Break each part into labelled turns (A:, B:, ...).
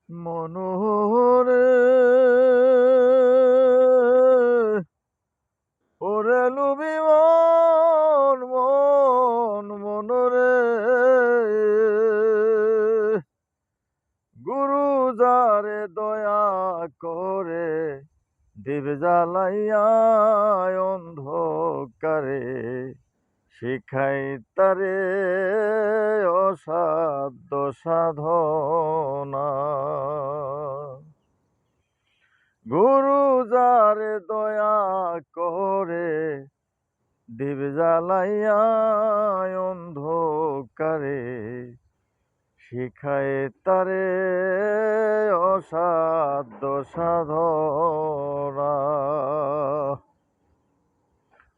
A: মনোহরে ওরে লুবি মনরে গুরু যারে দয়া করে দিবে জ্বালাইয়া অন্ধকারে শিখাই তারে অসাধ্য সাধনা। গুরু যারে দয়া করে দিবে জ্বালাইয়া অন্ধকারে শিখায় তারে অসাধ্য সাধনা।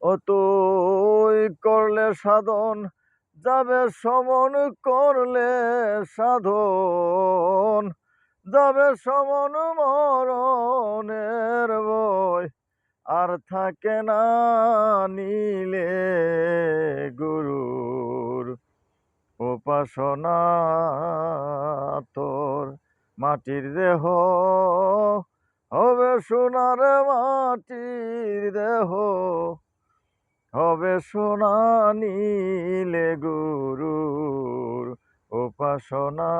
A: ও তুই করলে সাধন যাবে সমন, করলে সাধন যাবে সমন, মরণের বই আর থাকে না নিলে গুরুর উপাসনা। তোর মাটির দেহ হবে সোনার, মাটির দেহ হবে সোনা নিলে গুরুর উপাসনা।